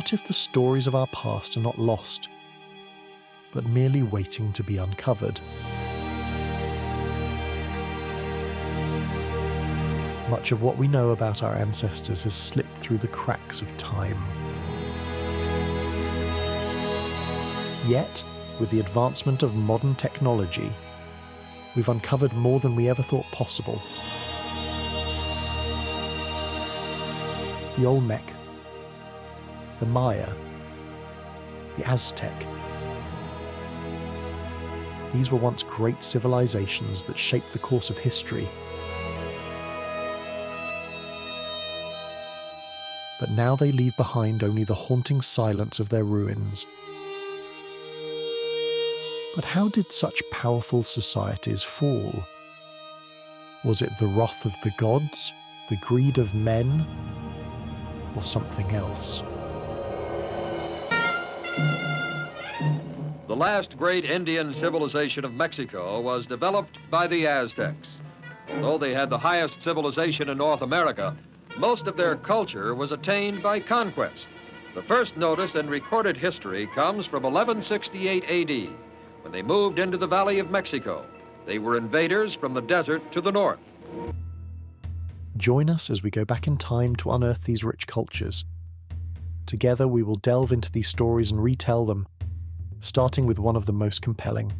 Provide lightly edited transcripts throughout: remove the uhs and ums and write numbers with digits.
What if the stories of our past are not lost, but merely waiting to be uncovered? Much of what we know about our ancestors has slipped through the cracks of time. Yet, with the advancement of modern technology, we've uncovered more than we ever thought possible. The Olmec, the Maya, the Aztec. These were once great civilizations that shaped the course of history. But now they leave behind only the haunting silence of their ruins. But how did such powerful societies fall? Was it the wrath of the gods, the greed of men, or something else? The last great Indian civilization of Mexico was developed by the Aztecs. Though they had the highest civilization in North America, most of their culture was attained by conquest. The first notice in recorded history comes from 1168 AD, when they moved into the Valley of Mexico. They were invaders from the desert to the north. Join us as we go back in time to unearth these rich cultures. Together we will delve into these stories and retell them, starting with one of the most compelling.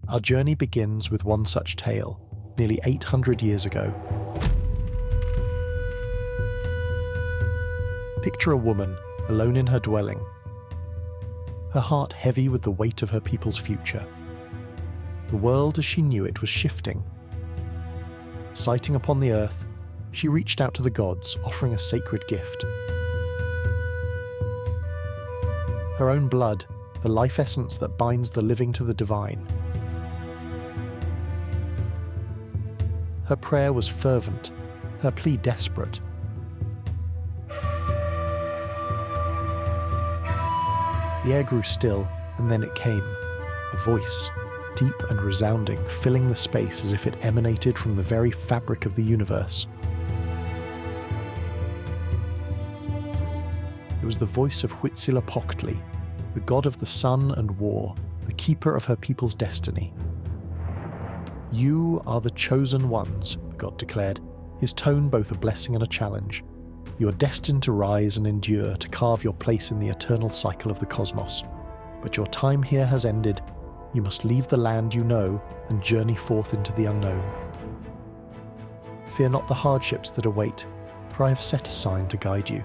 Our journey begins with one such tale, nearly 800 years ago. Picture a woman alone in her dwelling, her heart heavy with the weight of her people's future. The world as she knew it was shifting. Sighting upon the earth, she reached out to the gods, offering a sacred gift. Her own blood, the life essence that binds the living to the divine. Her prayer was fervent, her plea desperate. The air grew still, and then it came, a voice, deep and resounding, filling the space as if it emanated from the very fabric of the universe. It was the voice of Huitzilopochtli, the god of the sun and war, the keeper of her people's destiny. "You are the chosen ones," the god declared, his tone both a blessing and a challenge. "You are destined to rise and endure, to carve your place in the eternal cycle of the cosmos. But your time here has ended. You must leave the land you know and journey forth into the unknown. Fear not the hardships that await, for I have set a sign to guide you.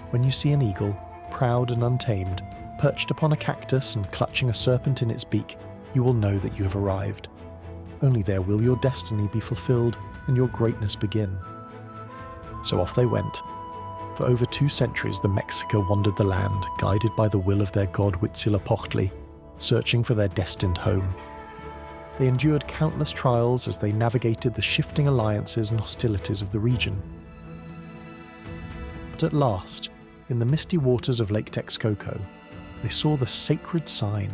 When you see an eagle, proud and untamed, perched upon a cactus and clutching a serpent in its beak, you will know that you have arrived. Only there will your destiny be fulfilled and your greatness begin." So off they went. For over 2 centuries the Mexica wandered the land, guided by the will of their god Huitzilopochtli, searching for their destined home. They endured countless trials as they navigated the shifting alliances and hostilities of the region. But at last, in the misty waters of Lake Texcoco, they saw the sacred sign,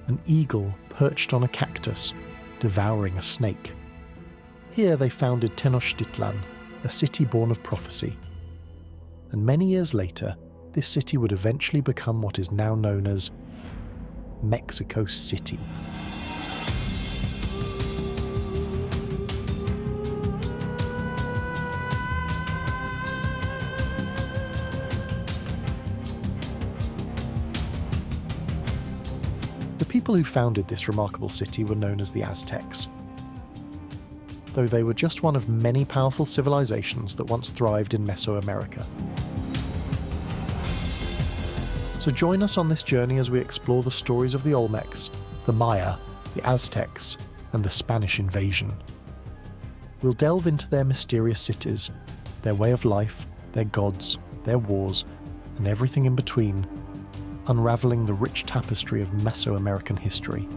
an eagle perched on a cactus, devouring a snake. Here they founded Tenochtitlan, a city born of prophecy. And many years later, this city would eventually become what is now known as Mexico City. The people who founded this remarkable city were known as the Aztecs. Though they were just one of many powerful civilizations that once thrived in Mesoamerica. So join us on this journey as we explore the stories of the Olmecs, the Maya, the Aztecs, and the Spanish invasion. We'll delve into their mysterious cities, their way of life, their gods, their wars, and everything in between, unraveling the rich tapestry of Mesoamerican history.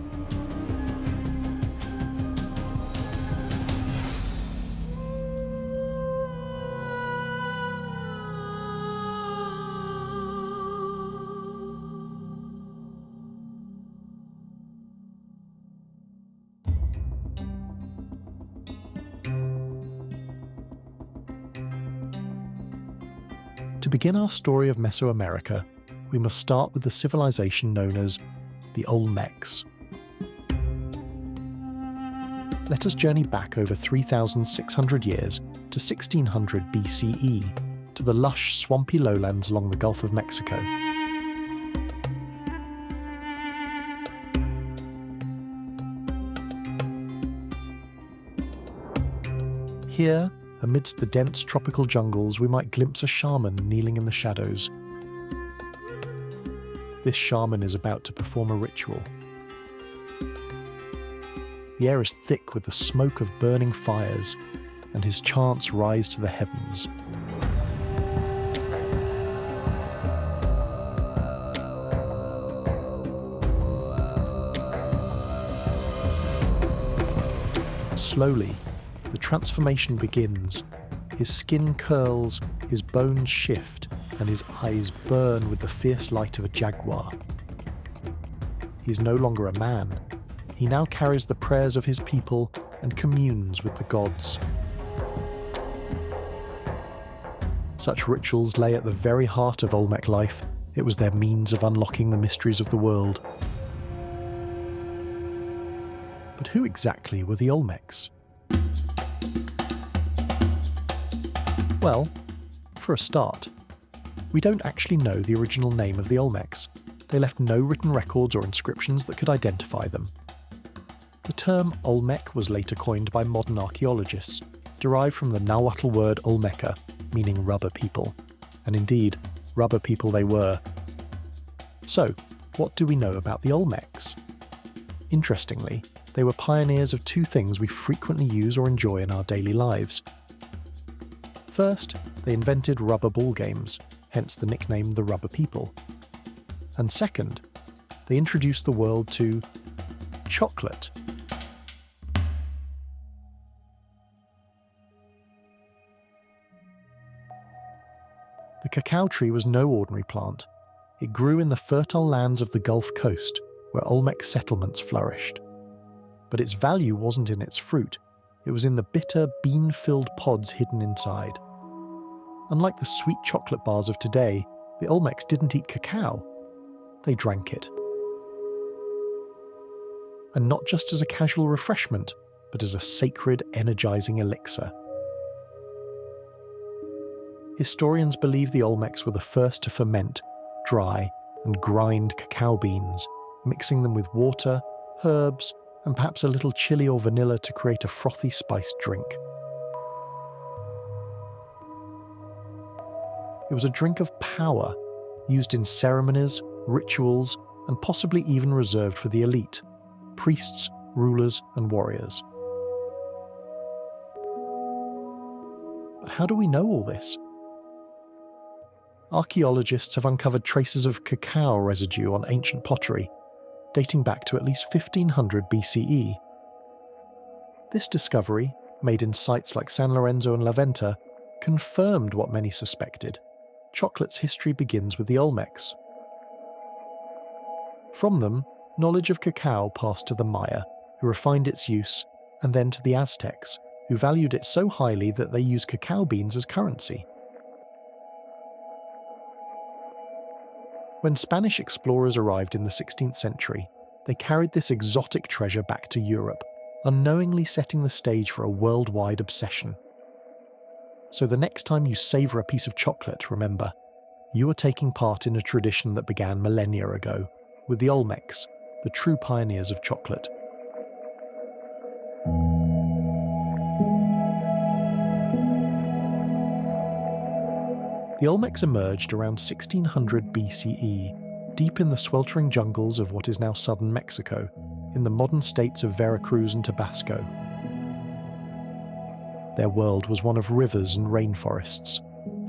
To To begin our story of Mesoamerica, we must start with the civilization known as the Olmecs. Let us journey back over 3,600 years to 1600 BCE, to the lush, swampy lowlands along the Gulf of Mexico. Here, amidst the dense tropical jungles, we might glimpse a shaman kneeling in the shadows. This shaman is about to perform a ritual. The air is thick with the smoke of burning fires, and his chants rise to the heavens. Slowly, the transformation begins. His skin curls, his bones shift, and his eyes burn with the fierce light of a jaguar. He's no longer a man. He now carries the prayers of his people and communes with the gods. Such rituals lay at the very heart of Olmec life. It was their means of unlocking the mysteries of the world. But who exactly were the Olmecs? Well, for a start, we don't actually know the original name of the Olmecs. They left no written records or inscriptions that could identify them. The term Olmec was later coined by modern archaeologists, derived from the Nahuatl word Olmeca, meaning rubber people. And indeed, rubber people they were. So, what do we know about the Olmecs? Interestingly, they were pioneers of two things we frequently use or enjoy in our daily lives. First, they invented rubber ball games, hence the nickname the Rubber People. And second, they introduced the world to chocolate. The cacao tree was no ordinary plant. It grew in the fertile lands of the Gulf Coast, where Olmec settlements flourished. But its value wasn't in its fruit, it was in the bitter, bean-filled pods hidden inside. Unlike the sweet chocolate bars of today, the Olmecs didn't eat cacao. They drank it. And not just as a casual refreshment, but as a sacred, energizing elixir. Historians believe the Olmecs were the first to ferment, dry, and grind cacao beans, mixing them with water, herbs, and perhaps a little chili or vanilla to create a frothy spiced drink. It was a drink of power, used in ceremonies, rituals, and possibly even reserved for the elite, priests, rulers, and warriors. But how do we know all this? Archaeologists have uncovered traces of cacao residue on ancient pottery, dating back to at least 1500 BCE. This discovery, made in sites like San Lorenzo and La Venta, confirmed what many suspected. Chocolate's history begins with the Olmecs. From them, knowledge of cacao passed to the Maya, who refined its use, and then to the Aztecs, who valued it so highly that they used cacao beans as currency. When Spanish explorers arrived in the 16th century, they carried this exotic treasure back to Europe, unknowingly setting the stage for a worldwide obsession. So the next time you savour a piece of chocolate, remember, you are taking part in a tradition that began millennia ago, with the Olmecs, the true pioneers of chocolate. The Olmecs emerged around 1600 BCE, deep in the sweltering jungles of what is now southern Mexico, in the modern states of Veracruz and Tabasco. Their world was one of rivers and rainforests,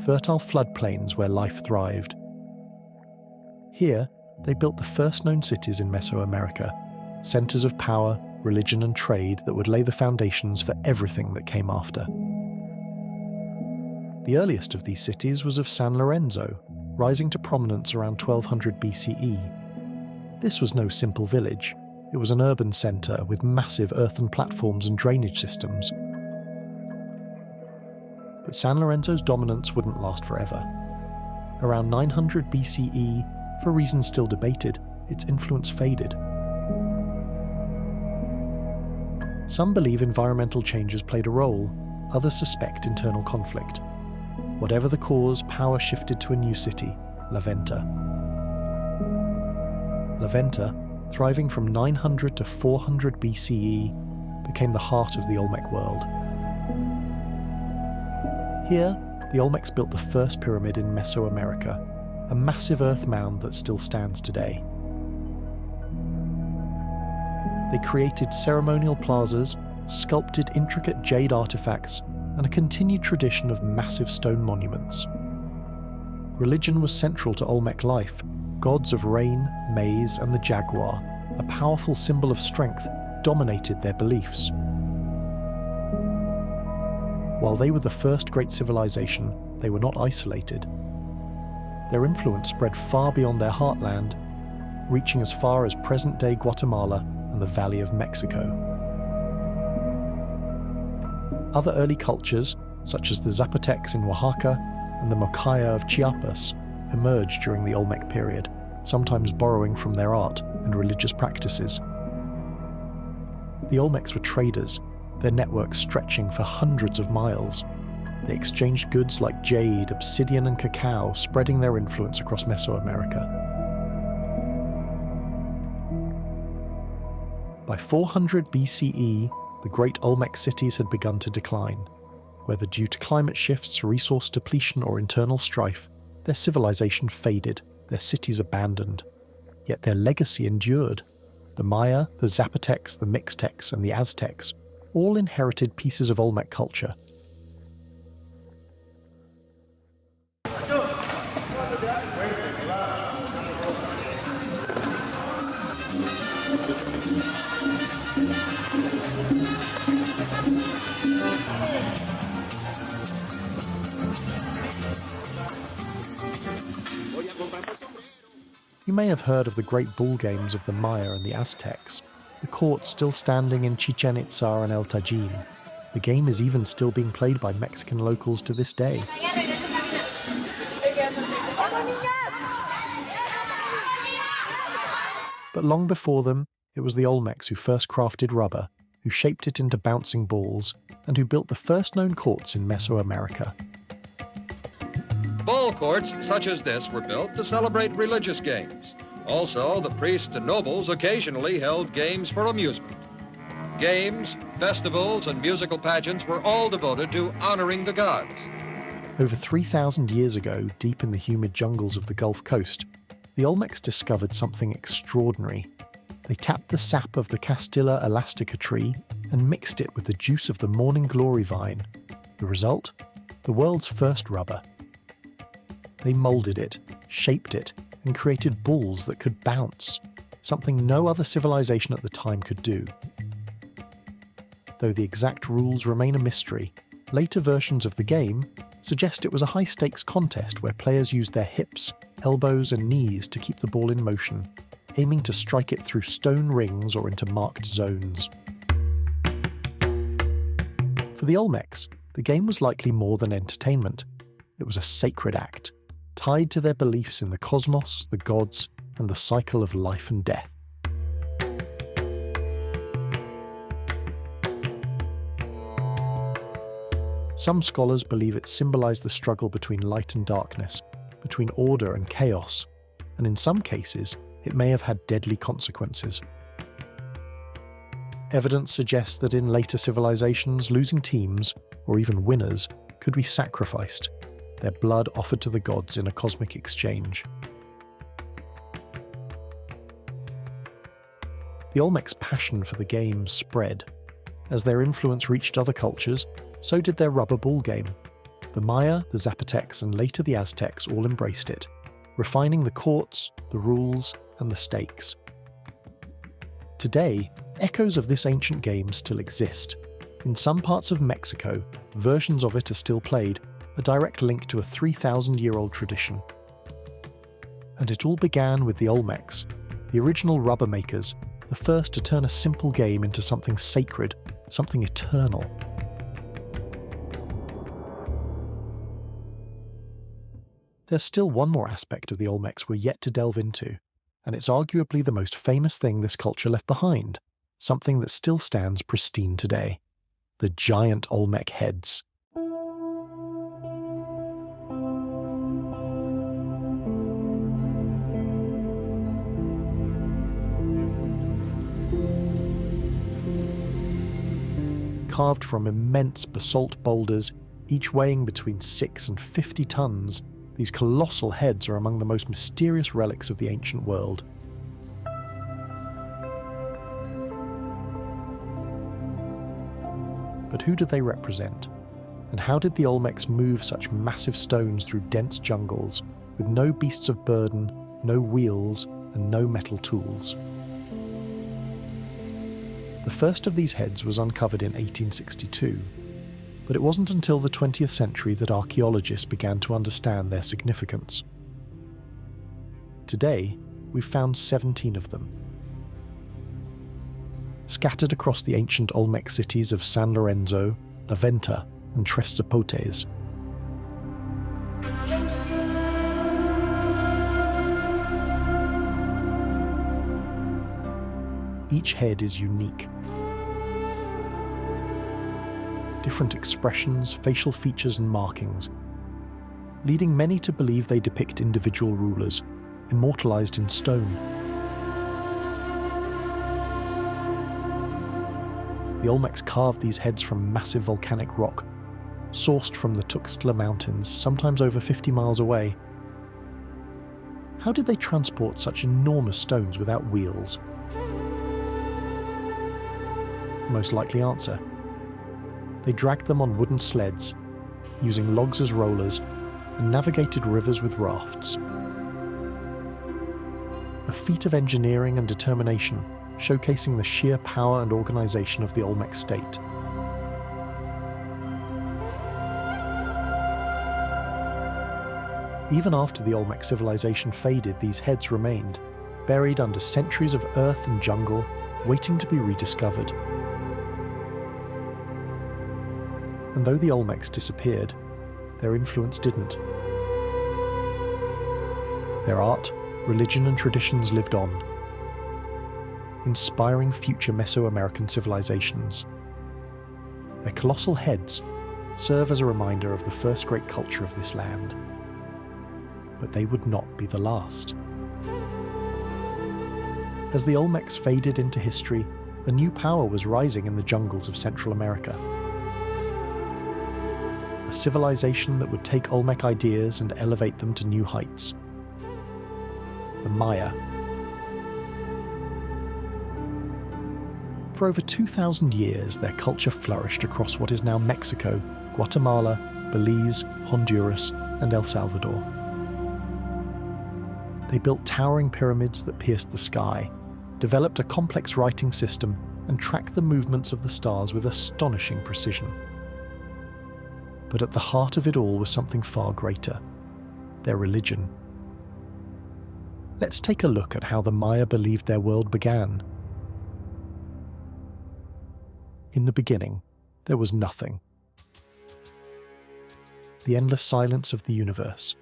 fertile floodplains where life thrived. Here, they built the first known cities in Mesoamerica, centres of power, religion and trade that would lay the foundations for everything that came after. The earliest of these cities was of San Lorenzo, rising to prominence around 1200 BCE. This was no simple village. It was an urban centre with massive earthen platforms and drainage systems. But San Lorenzo's dominance wouldn't last forever. around 900 BCE, for reasons still debated, its influence faded. Some believe environmental changes played a role, others suspect internal conflict. Whatever the cause, power shifted to a new city, La Venta. La Venta, thriving from 900 to 400 BCE, became the heart of the Olmec world. Here, the Olmecs built the first pyramid in Mesoamerica, a massive earth mound that still stands today. They created ceremonial plazas, sculpted intricate jade artifacts, and a continued tradition of massive stone monuments. Religion was central to Olmec life. Gods of rain, maize, and the jaguar, a powerful symbol of strength, dominated their beliefs. While they were the first great civilization, they were not isolated. Their influence spread far beyond their heartland, reaching as far as present-day Guatemala and the Valley of Mexico. Other early cultures, such as the Zapotecs in Oaxaca and the Moquaya of Chiapas, emerged during the Olmec period, sometimes borrowing from their art and religious practices. The Olmecs were traders, their networks stretching for hundreds of miles. They exchanged goods like jade, obsidian, and cacao, spreading their influence across Mesoamerica. By 400 BCE, the great Olmec cities had begun to decline. Whether due to climate shifts, resource depletion, or internal strife, their civilization faded, their cities abandoned. Yet their legacy endured. The Maya, the Zapotecs, the Mixtecs, and the Aztecs all inherited pieces of Olmec culture. You may have heard of the great bull games of the Maya and the Aztecs, the courts still standing in Chichen Itza and El Tajin. The game is even still being played by Mexican locals to this day. But long before them, it was the Olmecs who first crafted rubber, who shaped it into bouncing balls, and who built the first known courts in Mesoamerica. Ball courts such as this were built to celebrate religious games. Also, the priests and nobles occasionally held games for amusement. Games, festivals, and musical pageants were all devoted to honoring the gods. Over 3,000 years ago, deep in the humid jungles of the Gulf Coast, the Olmecs discovered something extraordinary. They tapped the sap of the Castilla elastica tree and mixed it with the juice of the morning glory vine. The result? The world's first rubber. They moulded it, shaped it, and created balls that could bounce, something no other civilization at the time could do. Though the exact rules remain a mystery, later versions of the game suggest it was a high-stakes contest where players used their hips, elbows, and knees to keep the ball in motion, aiming to strike it through stone rings or into marked zones. For the Olmecs, the game was likely more than entertainment. It was a sacred act, tied to their beliefs in the cosmos, the gods, and the cycle of life and death. Some scholars believe it symbolized the struggle between light and darkness, between order and chaos, and in some cases, it may have had deadly consequences. Evidence suggests that in later civilizations, losing teams, or even winners, could be sacrificed, their blood offered to the gods in a cosmic exchange. The Olmecs' passion for the game spread. As their influence reached other cultures, so did their rubber ball game. The Maya, the Zapotecs, and later the Aztecs all embraced it, refining the courts, the rules, and the stakes. Today, echoes of this ancient game still exist. In some parts of Mexico, versions of it are still played, a direct link to a 3,000-year-old tradition. And it all began with the Olmecs, the original rubber makers, the first to turn a simple game into something sacred, something eternal. There's still one more aspect of the Olmecs we're yet to delve into, and it's arguably the most famous thing this culture left behind, something that still stands pristine today: the giant Olmec heads. Carved from immense basalt boulders, each weighing between 6 and 50 tons, these colossal heads are among the most mysterious relics of the ancient world. But who do they represent? And how did the Olmecs move such massive stones through dense jungles, with no beasts of burden, no wheels, and no metal tools? The first of these heads was uncovered in 1862, but it wasn't until the 20th century that archaeologists began to understand their significance. Today, we've found 17 of them, scattered across the ancient Olmec cities of San Lorenzo, La Venta, and Tres Zapotes. Each head is unique. Different expressions, facial features and markings, leading many to believe they depict individual rulers, immortalized in stone. The Olmecs carved these heads from massive volcanic rock, sourced from the Tenochtitlan Mountains, sometimes over 50 miles away. How did they transport such enormous stones without wheels? Most likely answer: they dragged them on wooden sleds, using logs as rollers, and navigated rivers with rafts. A feat of engineering and determination, showcasing the sheer power and organization of the Olmec state. Even after the Olmec civilization faded, these heads remained, buried under centuries of earth and jungle, waiting to be rediscovered. And though the Olmecs disappeared, their influence didn't. Their art, religion and traditions lived on, inspiring future Mesoamerican civilizations. Their colossal heads serve as a reminder of the first great culture of this land. But they would not be the last. As the Olmecs faded into history, a new power was rising in the jungles of Central America. A civilization that would take Olmec ideas and elevate them to new heights. The Maya. For over 2,000 years, their culture flourished across what is now Mexico, Guatemala, Belize, Honduras, and El Salvador. They built towering pyramids that pierced the sky, developed a complex writing system, and tracked the movements of the stars with astonishing precision. But at the heart of it all was something far greater: their religion. Let's take a look at how the Maya believed their world began. In the beginning, there was nothing. The endless silence of the universe.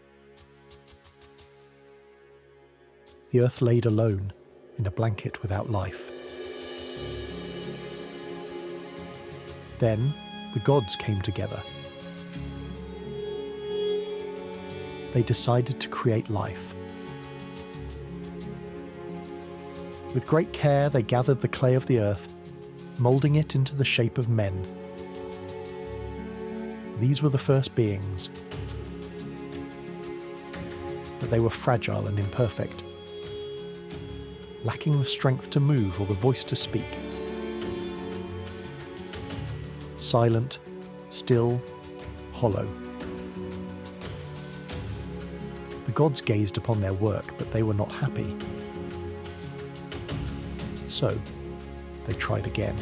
The earth laid alone in a blanket without life. Then, the gods came together. They decided to create life. With great care, they gathered the clay of the earth, molding it into the shape of men. These were the first beings. But they were fragile and imperfect, lacking the strength to move or the voice to speak. Silent, still, hollow. The gods gazed upon their work, but they were not happy. So, they tried again.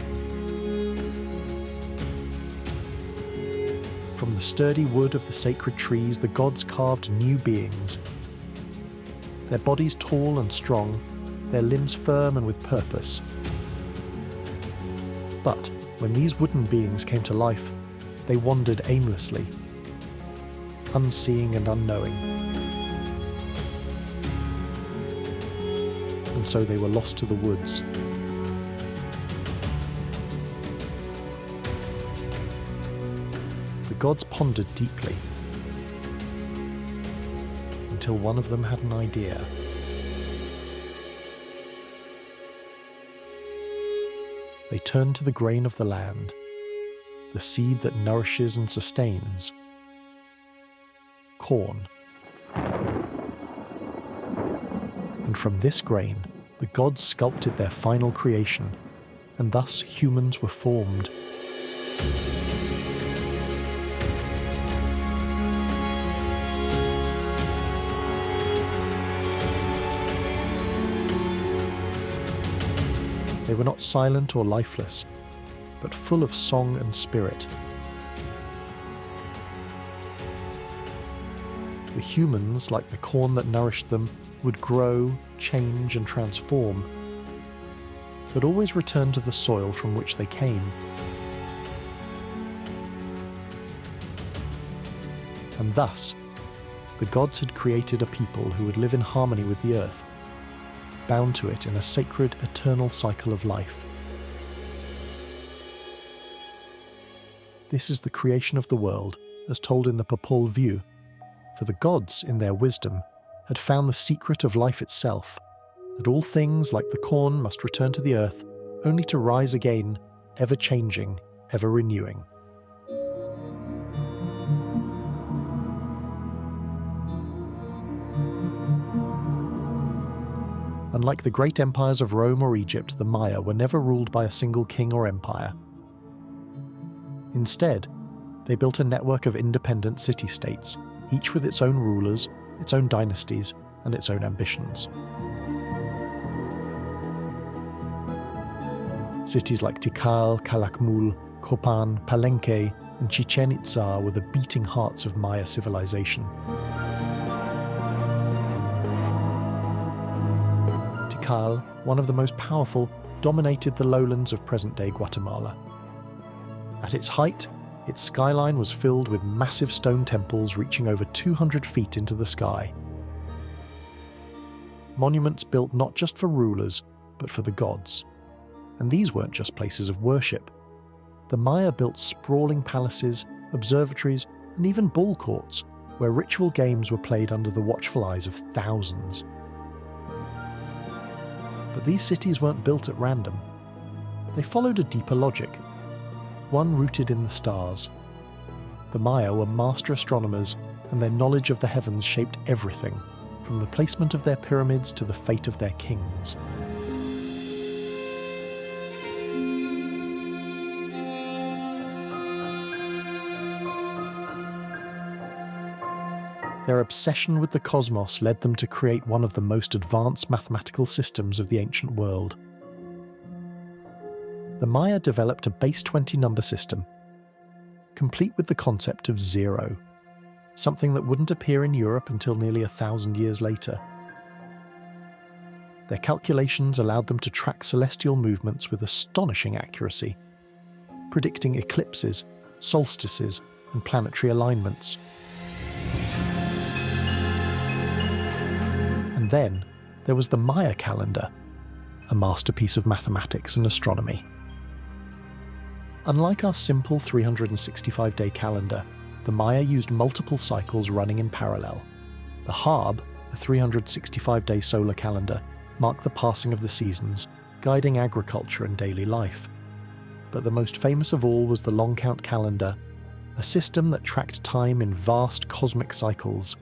From the sturdy wood of the sacred trees, the gods carved new beings. Their bodies tall and strong, their limbs firm and with purpose. But when these wooden beings came to life, they wandered aimlessly, unseeing and unknowing. and so they were lost to the woods. The gods pondered deeply, until one of them had an idea. They turned to the grain of the land, the seed that nourishes and sustains, corn. And from this grain, the gods sculpted their final creation, and thus humans were formed. They were not silent or lifeless, but full of song and spirit. The humans, like the corn that nourished them, would grow, change, and transform, but always return to the soil from which they came. And thus, the gods had created a people who would live in harmony with the earth, bound to it in a sacred, eternal cycle of life. This is the creation of the world, as told in the Popol Vuh, for the gods, in their wisdom, had found the secret of life itself, that all things, like the corn, must return to the earth, only to rise again, ever-changing, ever-renewing. Unlike the great empires of Rome or Egypt, the Maya were never ruled by a single king or empire. Instead, they built a network of independent city-states, each with its own rulers, its own dynasties, and its own ambitions. Cities like Tikal, Calakmul, Copan, Palenque, and Chichen Itza were the beating hearts of Maya civilization. Tikal, one of the most powerful, dominated the lowlands of present-day Guatemala. At its height, its skyline was filled with massive stone temples reaching over 200 feet into the sky. Monuments built not just for rulers, but for the gods. And these weren't just places of worship. The Maya built sprawling palaces, observatories, and even ball courts, where ritual games were played under the watchful eyes of thousands. But these cities weren't built at random. They followed a deeper logic, one rooted in the stars. The Maya were master astronomers, and their knowledge of the heavens shaped everything, from the placement of their pyramids to the fate of their kings. Their obsession with the cosmos led them to create one of the most advanced mathematical systems of the ancient world. The Maya developed a base 20 number system, complete with the concept of zero, something that wouldn't appear in Europe until nearly 1,000 years later. Their calculations allowed them to track celestial movements with astonishing accuracy, predicting eclipses, solstices, and planetary alignments. And then there was the Maya calendar, a masterpiece of mathematics and astronomy. Unlike our simple 365-day calendar, the Maya used multiple cycles running in parallel. The Harb, a 365-day solar calendar, marked the passing of the seasons, guiding agriculture and daily life. But the most famous of all was the long count calendar, a system that tracked time in vast cosmic cycles.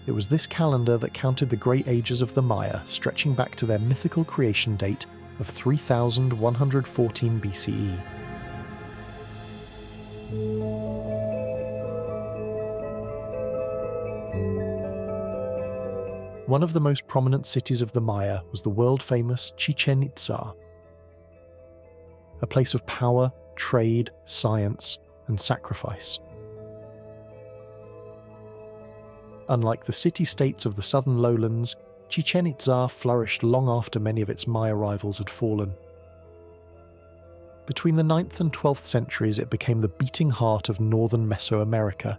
It was this calendar that counted the great ages of the Maya, stretching back to their mythical creation date of 3114 BCE. One of the most prominent cities of the Maya was the world-famous Chichen Itza, a place of power, trade, science, and sacrifice. Unlike the city-states of the southern lowlands, Chichen Itza flourished long after many of its Maya rivals had fallen. Between the 9th and 12th centuries, it became the beating heart of northern Mesoamerica,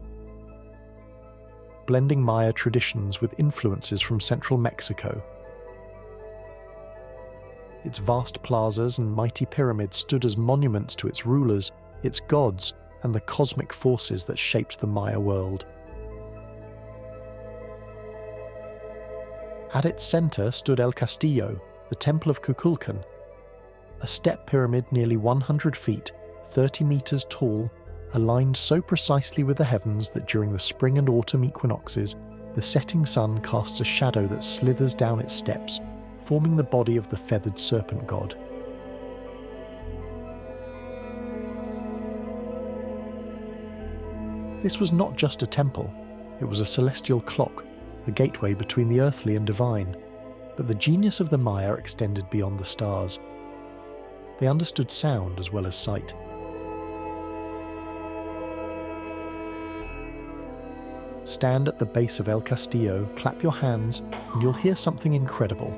blending Maya traditions with influences from central Mexico. Its vast plazas and mighty pyramids stood as monuments to its rulers, its gods, and the cosmic forces that shaped the Maya world. At its center stood El Castillo, the Temple of Kukulkan, a step pyramid nearly 100 feet, 30 meters tall, aligned so precisely with the heavens that during the spring and autumn equinoxes, the setting sun casts a shadow that slithers down its steps, forming the body of the feathered serpent god. This was not just a temple, it was a celestial clock, a gateway between the earthly and divine, but the genius of the Maya extended beyond the stars. They understood sound as well as sight. Stand at the base of El Castillo, clap your hands, and you'll hear something incredible.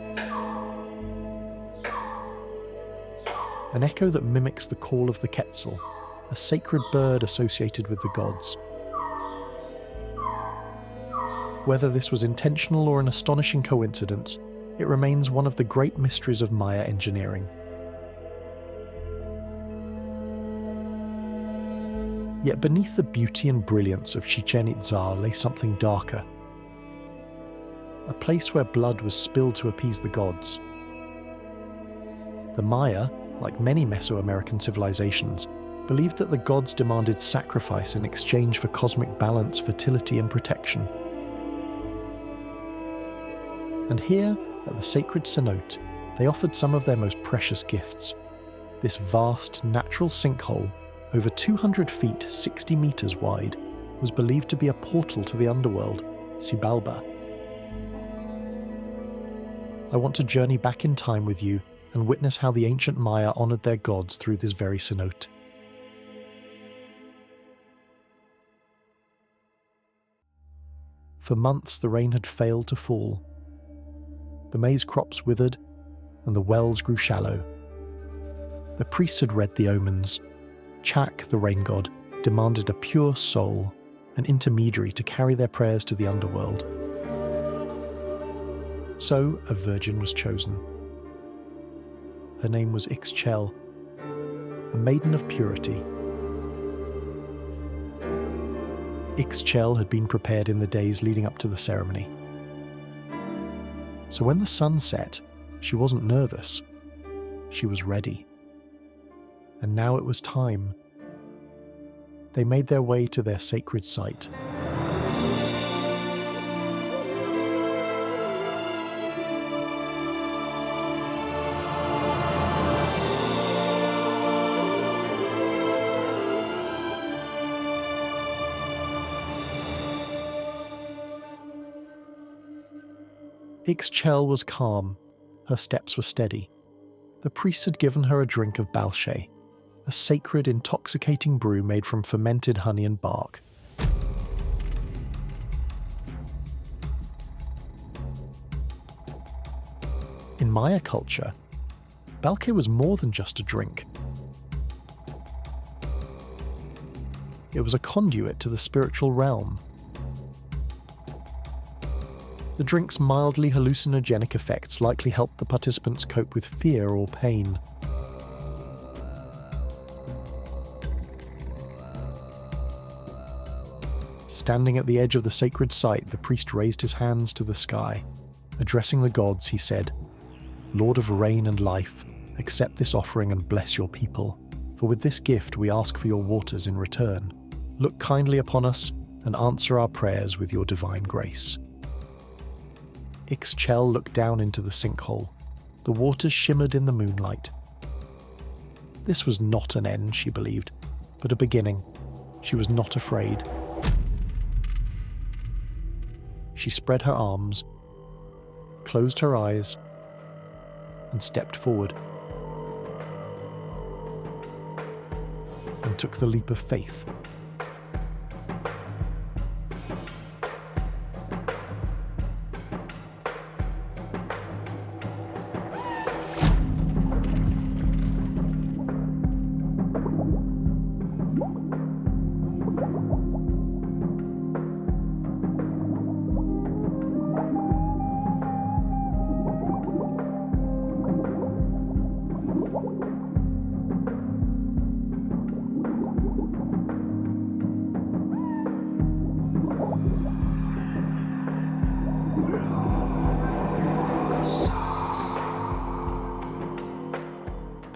An echo that mimics the call of the Quetzal, a sacred bird associated with the gods. Whether this was intentional or an astonishing coincidence, it remains one of the great mysteries of Maya engineering. Yet beneath the beauty and brilliance of Chichen Itza lay something darker. A place where blood was spilled to appease the gods. The Maya, like many Mesoamerican civilizations, believed that the gods demanded sacrifice in exchange for cosmic balance, fertility, and protection. And here, at the sacred cenote, they offered some of their most precious gifts. This vast, natural sinkhole, over 200 feet, 60 meters wide, was believed to be a portal to the underworld, Xibalba. I want to journey back in time with you and witness how the ancient Maya honored their gods through this very cenote. For months the rain had failed to fall. The maize crops withered, and the wells grew shallow. The priests had read the omens. Chak, the rain god, demanded a pure soul, an intermediary to carry their prayers to the underworld. So a virgin was chosen. Her name was Ixchel, a maiden of purity. Ixchel had been prepared in the days leading up to the ceremony. So when the sun set, she wasn't nervous. She was ready. And now it was time. They made their way to their sacred site. Ixchel was calm. Her steps were steady. The priests had given her a drink of balshe, a sacred, intoxicating brew made from fermented honey and bark. In Maya culture, balshe was more than just a drink. It was a conduit to the spiritual realm. The drink's mildly hallucinogenic effects likely helped the participants cope with fear or pain. Standing at the edge of the sacred site, the priest raised his hands to the sky. Addressing the gods, he said, "Lord of rain and life, accept this offering and bless your people. For with this gift we ask for your waters in return. Look kindly upon us and answer our prayers with your divine grace." Ixchel looked down into the sinkhole. The waters shimmered in the moonlight. This was not an end, she believed, but a beginning. She was not afraid. She spread her arms, closed her eyes, and stepped forward. And took the leap of faith.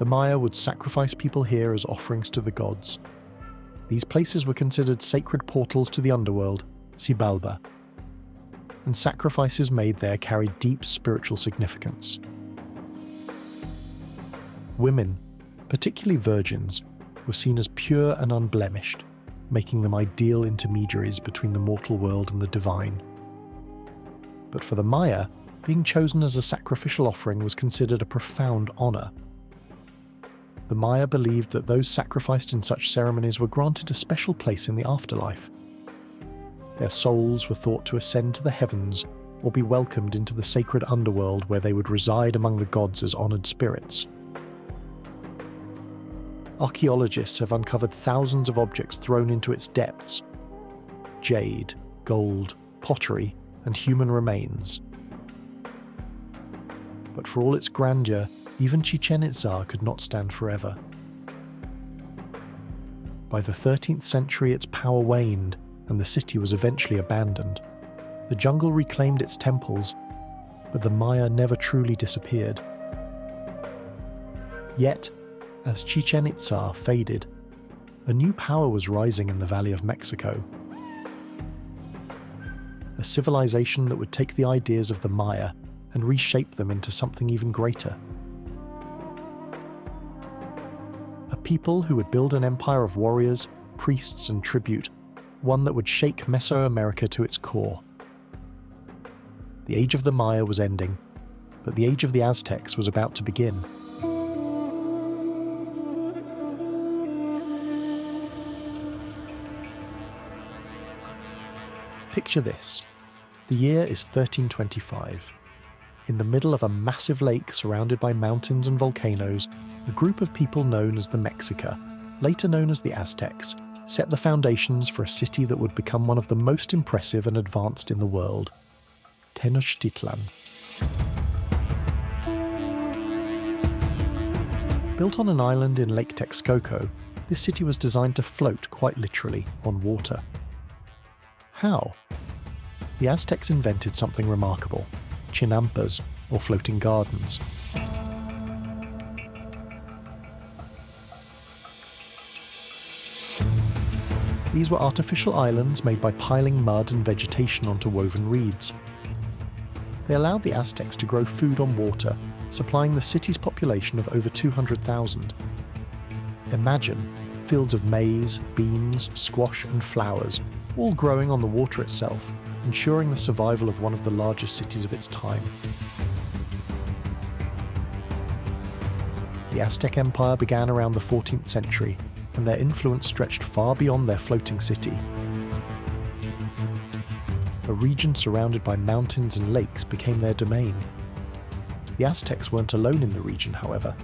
The Maya would sacrifice people here as offerings to the gods. These places were considered sacred portals to the underworld, Xibalba, and sacrifices made there carried deep spiritual significance. Women, particularly virgins, were seen as pure and unblemished, making them ideal intermediaries between the mortal world and the divine. But for the Maya, being chosen as a sacrificial offering was considered a profound honor. The Maya believed that those sacrificed in such ceremonies were granted a special place in the afterlife. Their souls were thought to ascend to the heavens or be welcomed into the sacred underworld where they would reside among the gods as honored spirits. Archaeologists have uncovered thousands of objects thrown into its depths: jade, gold, pottery, and human remains. But for all its grandeur, even Chichen Itza could not stand forever. By the 13th century, its power waned, and the city was eventually abandoned. The jungle reclaimed its temples, but the Maya never truly disappeared. Yet, as Chichen Itza faded, a new power was rising in the Valley of Mexico. A civilization that would take the ideas of the Maya and reshape them into something even greater. A people who would build an empire of warriors, priests, and tribute, one that would shake Mesoamerica to its core. The age of the Maya was ending, but the age of the Aztecs was about to begin. Picture this. The year is 1325. In the middle of a massive lake surrounded by mountains and volcanoes, a group of people known as the Massacre, later known as the Aztecs, set the foundations for a city that would become one of the most impressive and advanced in the world, Tenochtitlan. Built on an island in Lake Texcoco, this city was designed to float, quite literally, on water. How? The Aztecs invented something remarkable: chinampas, or floating gardens. These were artificial islands made by piling mud and vegetation onto woven reeds. They allowed the Aztecs to grow food on water, supplying the city's population of over 200,000. Imagine fields of maize, beans, squash, and flowers, all growing on the water itself, ensuring the survival of one of the largest cities of its time. The Aztec Empire began around the 14th century, and their influence stretched far beyond their floating city. A region surrounded by mountains and lakes became their domain. The Aztecs weren't alone in the region, however.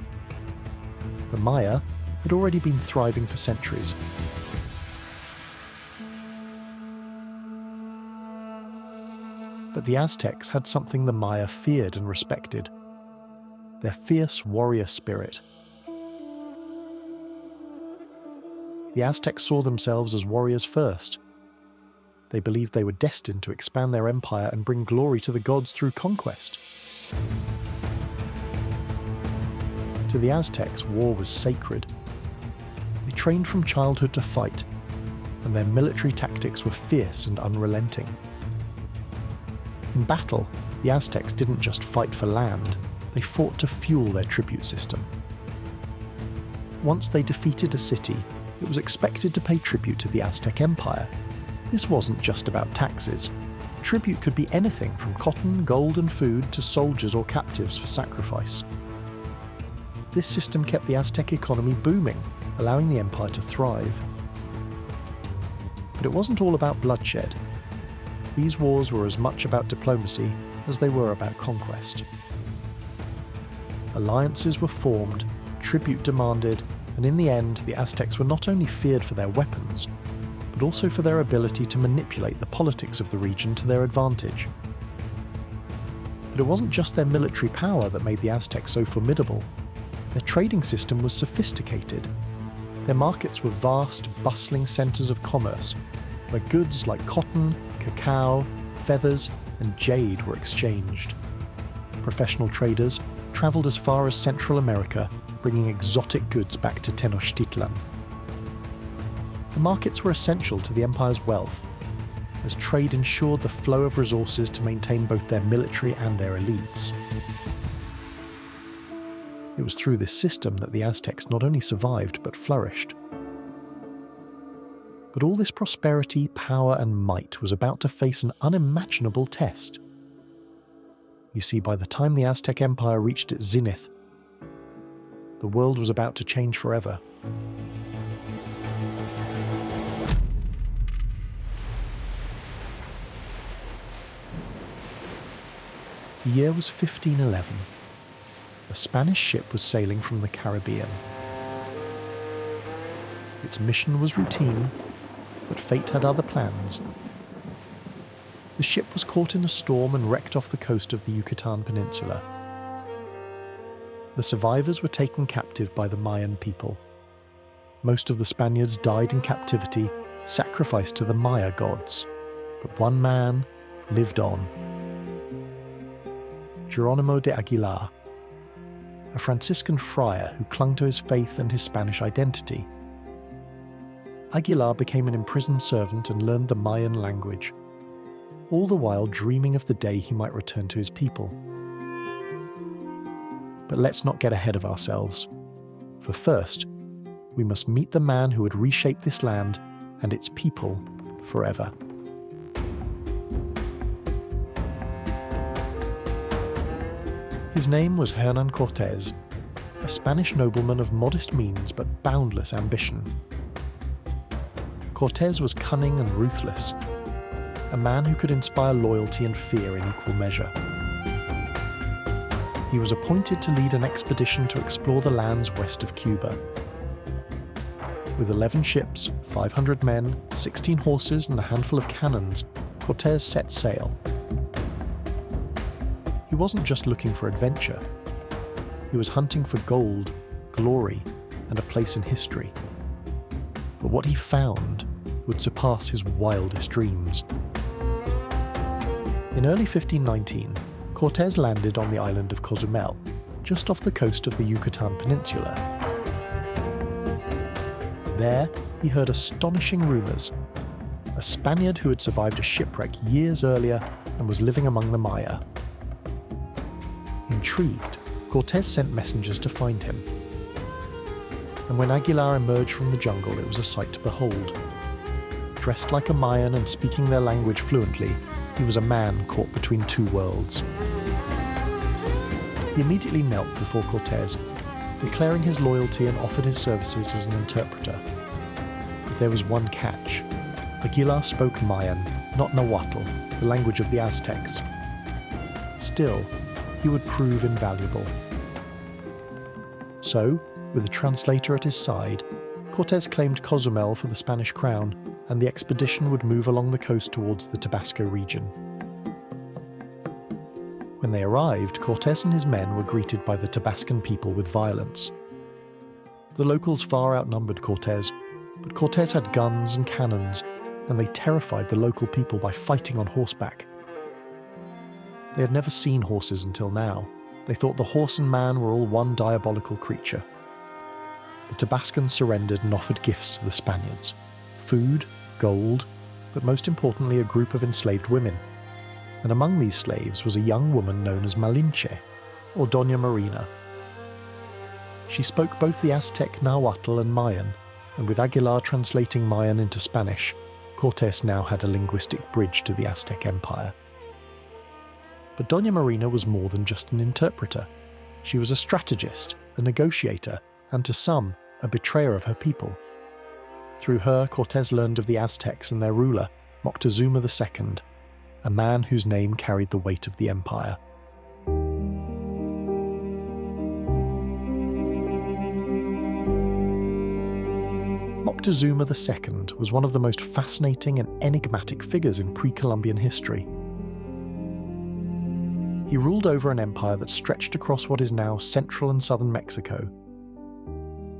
The Maya had already been thriving for centuries. But the Aztecs had something the Maya feared and respected: their fierce warrior spirit. The Aztecs saw themselves as warriors first. They believed they were destined to expand their empire and bring glory to the gods through conquest. To the Aztecs, war was sacred. They trained from childhood to fight, and their military tactics were fierce and unrelenting. In battle, the Aztecs didn't just fight for land, they fought to fuel their tribute system. Once they defeated a city, it was expected to pay tribute to the Aztec Empire. This wasn't just about taxes. Tribute could be anything from cotton, gold, and food to soldiers or captives for sacrifice. This system kept the Aztec economy booming, allowing the empire to thrive. But it wasn't all about bloodshed. These wars were as much about diplomacy as they were about conquest. Alliances were formed, tribute demanded, and in the end, the Aztecs were not only feared for their weapons, but also for their ability to manipulate the politics of the region to their advantage. But it wasn't just their military power that made the Aztecs so formidable. Their trading system was sophisticated. Their markets were vast, bustling centers of commerce, where goods like cotton, cacao, feathers, and jade were exchanged. Professional traders traveled as far as Central America bringing exotic goods back to Tenochtitlan. The markets were essential to the empire's wealth, as trade ensured the flow of resources to maintain both their military and their elites. It was through this system that the Aztecs not only survived but flourished. But all this prosperity, power, and might was about to face an unimaginable test. You see, by the time the Aztec Empire reached its zenith, the world was about to change forever. The year was 1511. A Spanish ship was sailing from the Caribbean. Its mission was routine, but fate had other plans. The ship was caught in a storm and wrecked off the coast of the Yucatan Peninsula. The survivors were taken captive by the Mayan people. Most of the Spaniards died in captivity, sacrificed to the Maya gods, but one man lived on. Geronimo de Aguilar, a Franciscan friar who clung to his faith and his Spanish identity. Aguilar became an imprisoned servant and learned the Mayan language, all the while dreaming of the day he might return to his people. But let's not get ahead of ourselves, for first, we must meet the man who would reshape this land and its people forever. His name was Hernan Cortez, a Spanish nobleman of modest means but boundless ambition. Cortez was cunning and ruthless, a man who could inspire loyalty and fear in equal measure. He was appointed to lead an expedition to explore the lands west of Cuba. With 11 ships, 500 men, 16 horses, and a handful of cannons, Cortez set sail. He wasn't just looking for adventure. He was hunting for gold, glory, and a place in history. But what he found would surpass his wildest dreams. In early 1519, Cortez landed on the island of Cozumel, just off the coast of the Yucatan Peninsula. There, he heard astonishing rumours. A Spaniard who had survived a shipwreck years earlier and was living among the Maya. Intrigued, Cortez sent messengers to find him. And when Aguilar emerged from the jungle, it was a sight to behold. Dressed like a Mayan and speaking their language fluently, he was a man caught between two worlds. He immediately knelt before Cortez, declaring his loyalty and offered his services as an interpreter. But there was one catch. Aguilar spoke Mayan, not Nahuatl, the language of the Aztecs. Still, he would prove invaluable. So, with a translator at his side, Cortez claimed Cozumel for the Spanish crown, and the expedition would move along the coast towards the Tabasco region. When they arrived, Cortez and his men were greeted by the Tabascan people with violence. The locals far outnumbered Cortez, but Cortez had guns and cannons, and they terrified the local people by fighting on horseback. They had never seen horses until now. They thought the horse and man were all one diabolical creature. The Tabascans surrendered and offered gifts to the Spaniards: food, gold, but most importantly a group of enslaved women. And among these slaves was a young woman known as Malinche, or Doña Marina. She spoke both the Aztec Nahuatl and Mayan, and with Aguilar translating Mayan into Spanish, Cortes now had a linguistic bridge to the Aztec Empire. But Doña Marina was more than just an interpreter. She was a strategist, a negotiator, and to some, a betrayer of her people. Through her, Cortes learned of the Aztecs and their ruler, Montezuma II, a man whose name carried the weight of the empire. Montezuma II was one of the most fascinating and enigmatic figures in pre-Columbian history. He ruled over an empire that stretched across what is now central and southern Mexico.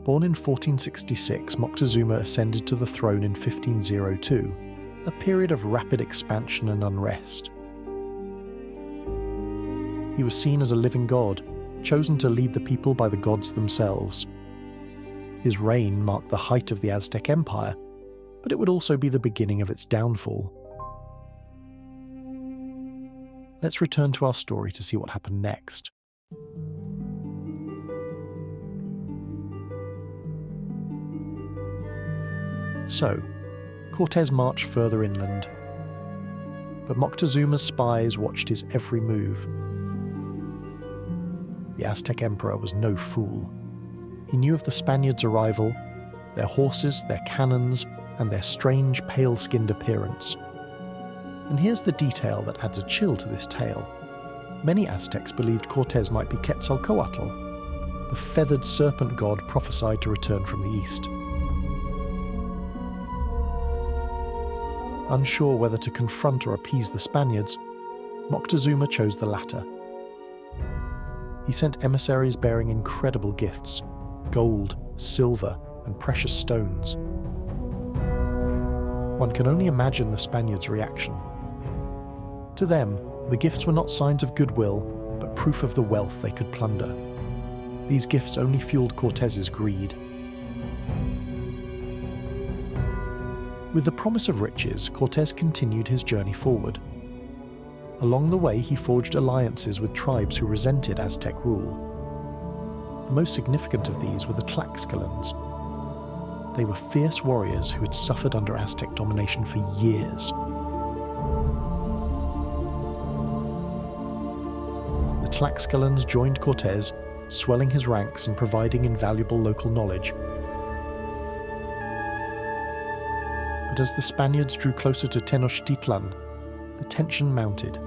Born in 1466, Moctezuma ascended to the throne in 1502, a period of rapid expansion and unrest. He was seen as a living god, chosen to lead the people by the gods themselves. His reign marked the height of the Aztec Empire, but it would also be the beginning of its downfall. Let's return to our story to see what happened next. So, Cortez marched further inland, but Moctezuma's spies watched his every move. The Aztec emperor was no fool. He knew of the Spaniards' arrival, their horses, their cannons, and their strange pale-skinned appearance. And here's the detail that adds a chill to this tale. Many Aztecs believed Cortez might be Quetzalcoatl, the feathered serpent god prophesied to return from the east. Unsure whether to confront or appease the Spaniards, Moctezuma chose the latter. He sent emissaries bearing incredible gifts: gold, silver, and precious stones. One can only imagine the Spaniards' reaction. To them, the gifts were not signs of goodwill, but proof of the wealth they could plunder. These gifts only fueled Cortez's greed. With the promise of riches, Cortez continued his journey forward. Along the way, he forged alliances with tribes who resented Aztec rule. The most significant of these were the Tlaxcalans. They were fierce warriors who had suffered under Aztec domination for years. The Tlaxcalans joined Cortez, swelling his ranks and providing invaluable local knowledge. But as the Spaniards drew closer to Tenochtitlan, the tension mounted.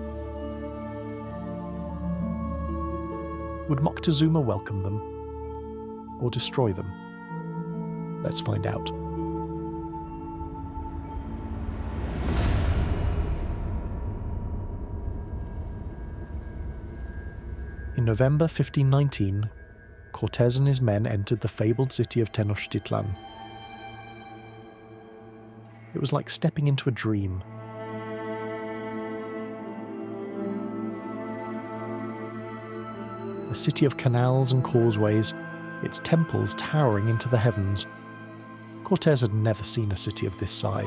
Would Moctezuma welcome them, or destroy them? Let's find out. In November 1519, Cortez and his men entered the fabled city of Tenochtitlan. It was like stepping into a dream. A city of canals and causeways, its temples towering into the heavens. Cortez had never seen a city of this size.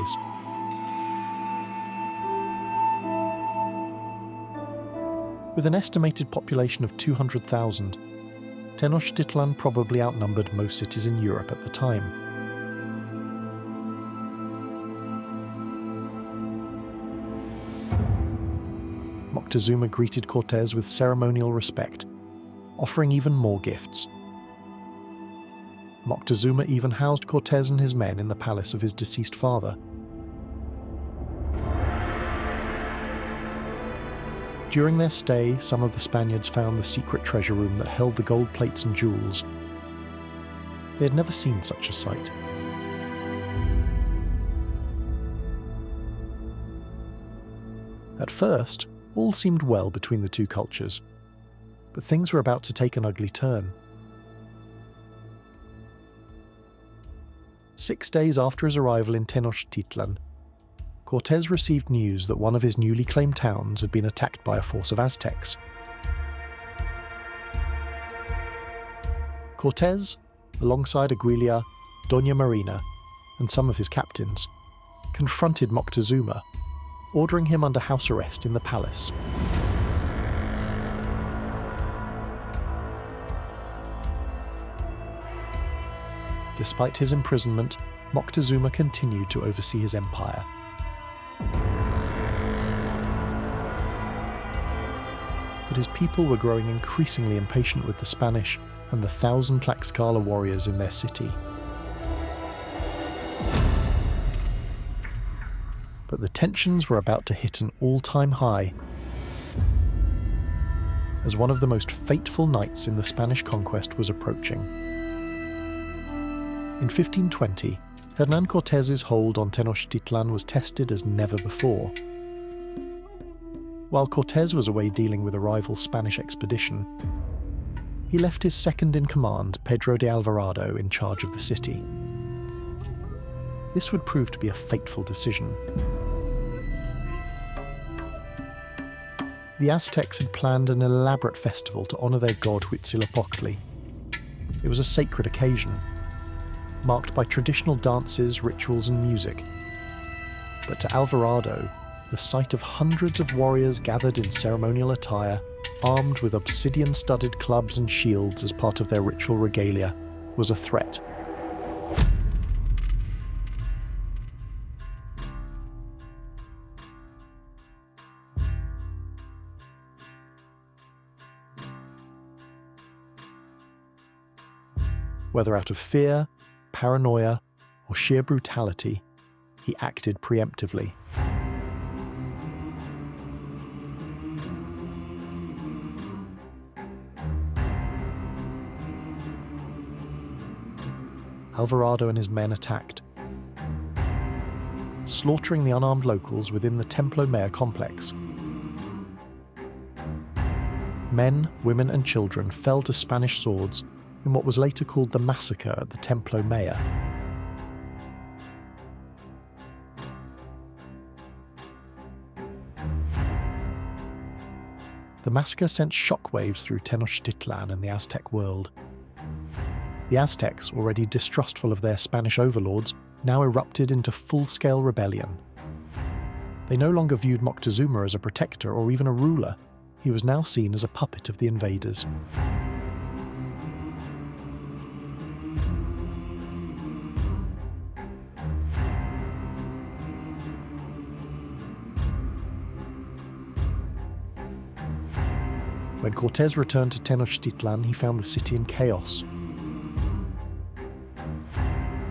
With an estimated population of 200,000, Tenochtitlan probably outnumbered most cities in Europe at the time. Moctezuma greeted Cortez with ceremonial respect, offering even more gifts. Moctezuma even housed Cortez and his men in the palace of his deceased father. During their stay, some of the Spaniards found the secret treasure room that held the gold plates and jewels. They had never seen such a sight. At first, all seemed well between the two cultures, but things were about to take an ugly turn. 6 days after his arrival in Tenochtitlan, Cortez received news that one of his newly claimed towns had been attacked by a force of Aztecs. Cortez, alongside Aguilar, Doña Marina, and some of his captains, confronted Moctezuma, ordering him under house arrest in the palace. Despite his imprisonment, Moctezuma continued to oversee his empire. But his people were growing increasingly impatient with the Spanish and the 1,000 Tlaxcala warriors in their city. But the tensions were about to hit an all-time high, as one of the most fateful nights in the Spanish conquest was approaching. In 1520, Hernán Cortés's hold on Tenochtitlan was tested as never before. While Cortés was away dealing with a rival Spanish expedition, he left his second-in-command, Pedro de Alvarado, in charge of the city. This would prove to be a fateful decision. The Aztecs had planned an elaborate festival to honour their god Huitzilopochtli. It was a sacred occasion, marked by traditional dances, rituals and music. But to Alvarado, the sight of hundreds of warriors gathered in ceremonial attire, armed with obsidian-studded clubs and shields as part of their ritual regalia, was a threat. Whether out of fear, paranoia, or sheer brutality, he acted preemptively. Alvarado and his men attacked, slaughtering the unarmed locals within the Templo Mayor complex. Men, women and children fell to Spanish swords in what was later called the massacre at the Templo Mayor. The massacre sent shockwaves through Tenochtitlan and the Aztec world. The Aztecs, already distrustful of their Spanish overlords, now erupted into full-scale rebellion. They no longer viewed Montezuma as a protector or even a ruler. He was now seen as a puppet of the invaders. When Cortez returned to Tenochtitlan, he found the city in chaos.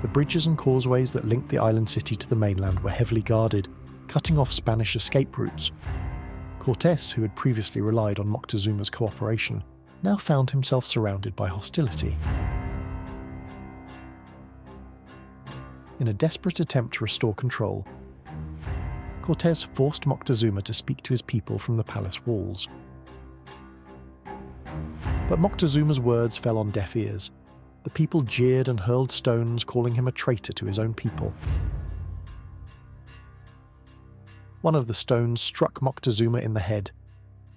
The bridges and causeways that linked the island city to the mainland were heavily guarded, cutting off Spanish escape routes. Cortez, who had previously relied on Moctezuma's cooperation, now found himself surrounded by hostility. In a desperate attempt to restore control, Cortez forced Moctezuma to speak to his people from the palace walls. But Moctezuma's words fell on deaf ears. The people jeered and hurled stones, calling him a traitor to his own people. One of the stones struck Moctezuma in the head,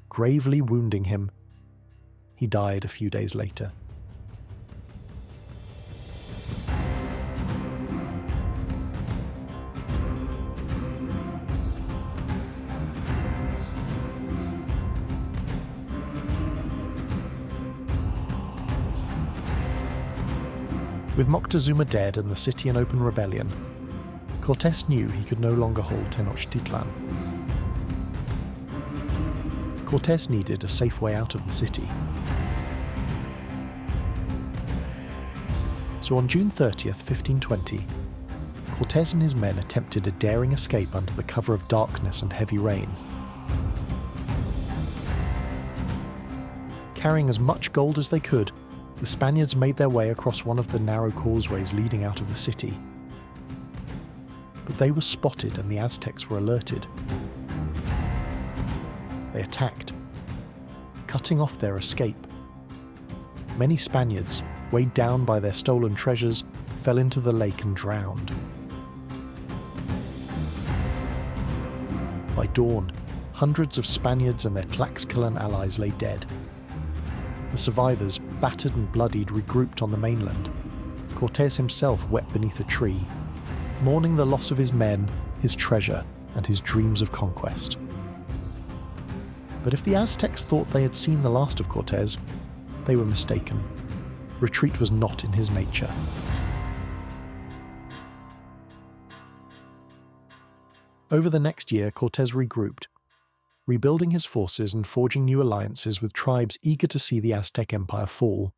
gravely wounding him. He died a few days later. With Moctezuma dead and the city in open rebellion, Cortez knew he could no longer hold Tenochtitlan. Cortez needed a safe way out of the city. So on June 30th, 1520, Cortez and his men attempted a daring escape under the cover of darkness and heavy rain. Carrying as much gold as they could, the Spaniards made their way across one of the narrow causeways leading out of the city. But they were spotted and the Aztecs were alerted. They attacked, cutting off their escape. Many Spaniards, weighed down by their stolen treasures, fell into the lake and drowned. By dawn, hundreds of Spaniards and their Tlaxcalan allies lay dead. The survivors, battered and bloodied, regrouped on the mainland. Cortez himself wept beneath a tree, mourning the loss of his men, his treasure, and his dreams of conquest. But if the Aztecs thought they had seen the last of Cortez, they were mistaken. Retreat was not in his nature. Over the next year, Cortez regrouped, rebuilding his forces and forging new alliances with tribes eager to see the Aztec Empire fall.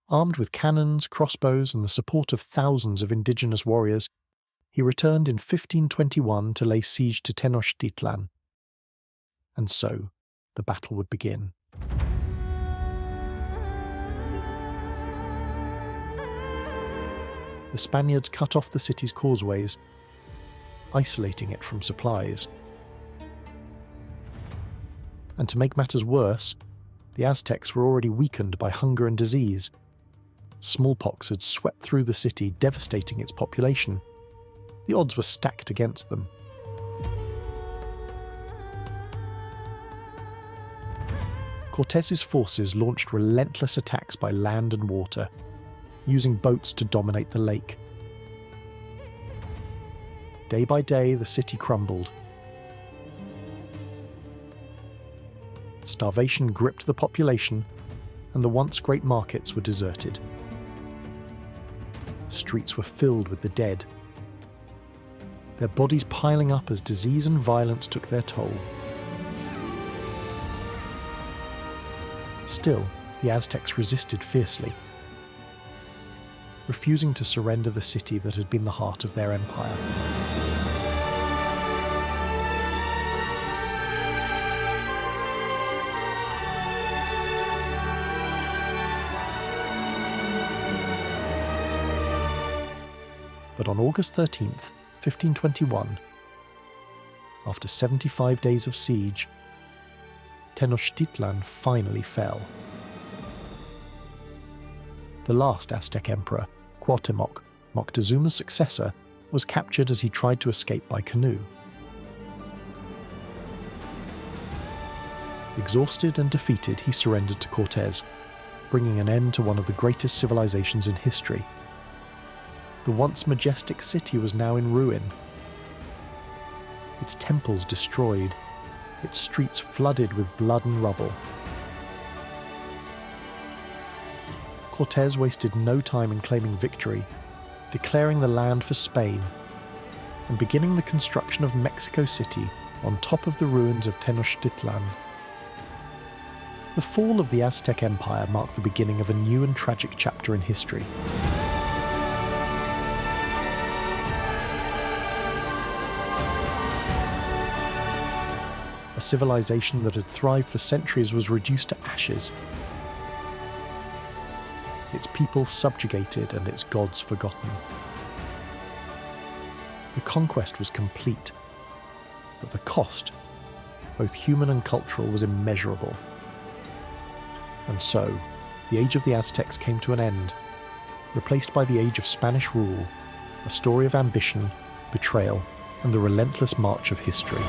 Armed with cannons, crossbows, and the support of thousands of indigenous warriors, he returned in 1521 to lay siege to Tenochtitlan. And so, the battle would begin. The Spaniards cut off the city's causeways, isolating it from supplies. And to make matters worse, the Aztecs were already weakened by hunger and disease. Smallpox had swept through the city, devastating its population. The odds were stacked against them. Cortez's forces launched relentless attacks by land and water, using boats to dominate the lake. Day by day, the city crumbled. Starvation gripped the population, and the once great markets were deserted. Streets were filled with the dead, their bodies piling up as disease and violence took their toll. Still, the Aztecs resisted fiercely, refusing to surrender the city that had been the heart of their empire. But on August 13th, 1521, after 75 days of siege, Tenochtitlan finally fell. The last Aztec emperor, Cuauhtémoc, Moctezuma's successor, was captured as he tried to escape by canoe. Exhausted and defeated, he surrendered to Cortez, bringing an end to one of the greatest civilizations in history. The once majestic city was now in ruin, its temples destroyed, its streets flooded with blood and rubble. Cortez wasted no time in claiming victory, declaring the land for Spain, and beginning the construction of Mexico City on top of the ruins of Tenochtitlan. The fall of the Aztec Empire marked the beginning of a new and tragic chapter in history. A civilization that had thrived for centuries was reduced to ashes, its people subjugated and its gods forgotten. The conquest was complete, but the cost, both human and cultural, was immeasurable. And so, the age of the Aztecs came to an end, replaced by the age of Spanish rule, a story of ambition, betrayal, and the relentless march of history.